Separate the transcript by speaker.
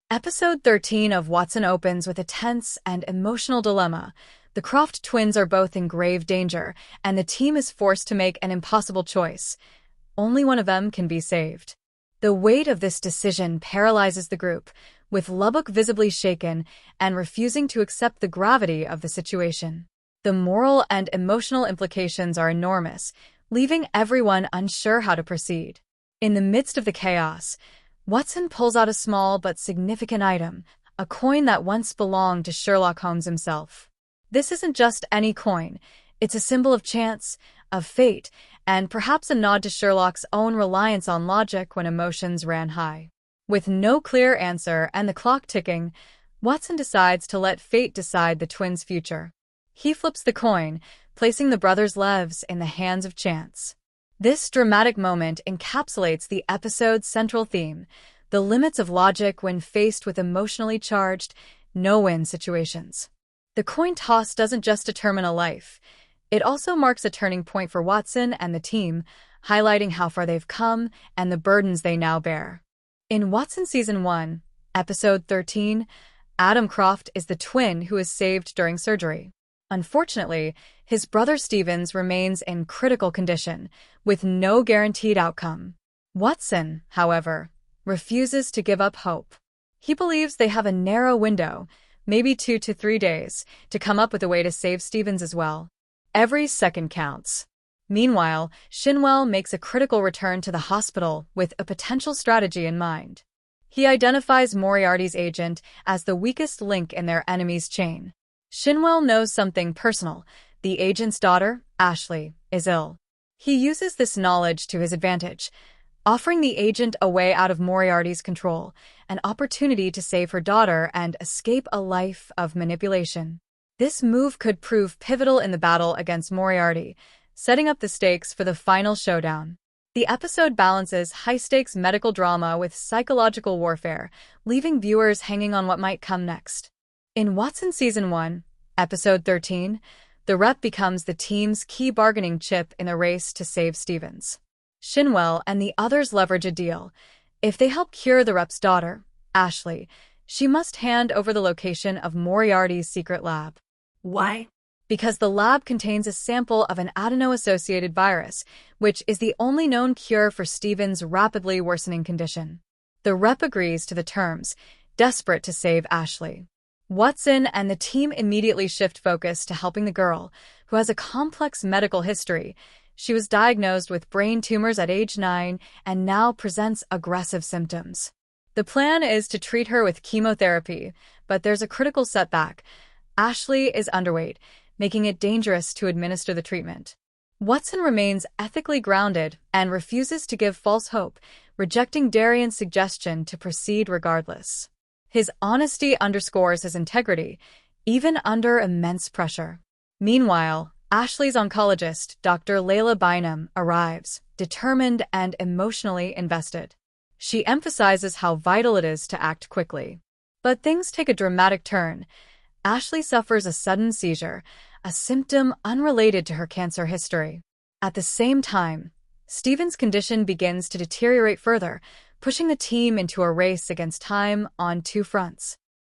Speaker 1: Episode 13 of Watson opens with a tense and emotional dilemma. The Croft twins are both in grave danger, and the team is forced to make an impossible choice. Only one of them can be saved. The weight of this decision paralyzes the group, with Lubbock visibly shaken and refusing to accept the gravity of the situation. The moral and emotional implications are enormous, leaving everyone unsure how to proceed. In the midst of the chaos, Watson pulls out a small but significant item, a coin that once belonged to Sherlock Holmes himself. This isn't just any coin. It's a symbol of chance, of fate, and perhaps a nod to Sherlock's own reliance on logic when emotions ran high. With no clear answer and the clock ticking, Watson decides to let fate decide the twins' future. He flips the coin, placing the brothers' lives in the hands of chance. This dramatic moment encapsulates the episode's central theme, the limits of logic when faced with emotionally charged, no-win situations. The coin toss doesn't just determine a life. It also marks a turning point for Watson and the team, highlighting how far they've come and the burdens they now bear. In Watson Season 1, Episode 13, Adam Croft is the twin who is saved during surgery. Unfortunately, his brother Stevens remains in critical condition, with no guaranteed outcome. Watson, however, refuses to give up hope. He believes they have a narrow window, maybe 2 to 3 days, to come up with a way to save Stevens as well. Every second counts. Meanwhile, Shinwell makes a critical return to the hospital with a potential strategy in mind. He identifies Moriarty's agent as the weakest link in their enemy's chain. Shinwell knows something personal. The agent's daughter, Ashley, is ill. He uses this knowledge to his advantage, offering the agent a way out of Moriarty's control, an opportunity to save her daughter and escape a life of manipulation. This move could prove pivotal in the battle against Moriarty, setting up the stakes for the final showdown. The episode balances high-stakes medical drama with psychological warfare, leaving viewers hanging on what might come next. In Watson Season 1, Episode 13, the rep becomes the team's key bargaining chip in the race to save Stevens. Shinwell and the others leverage a deal. If they help cure the rep's daughter, Ashley, she must hand over the location of Moriarty's secret lab.
Speaker 2: Why?
Speaker 1: Because the lab contains a sample of an adeno-associated virus, which is the only known cure for Stevens' rapidly worsening condition. The rep agrees to the terms, desperate to save Ashley. Watson and the team immediately shift focus to helping the girl, who has a complex medical history. She was diagnosed with brain tumors at age 9 and now presents aggressive symptoms. The plan is to treat her with chemotherapy, but there's a critical setback. Ashley is underweight, making it dangerous to administer the treatment. Watson remains ethically grounded and refuses to give false hope, rejecting Darian's suggestion to proceed regardless. His honesty underscores his integrity, even under immense pressure. Meanwhile, Ashley's oncologist, Dr. Layla Bynum, arrives, determined and emotionally invested. She emphasizes how vital it is to act quickly. But things take a dramatic turn. Ashley suffers a sudden seizure, a symptom unrelated to her cancer history. At the same time, Stevens' condition begins to deteriorate further, pushing the team into a race against time on 2 fronts.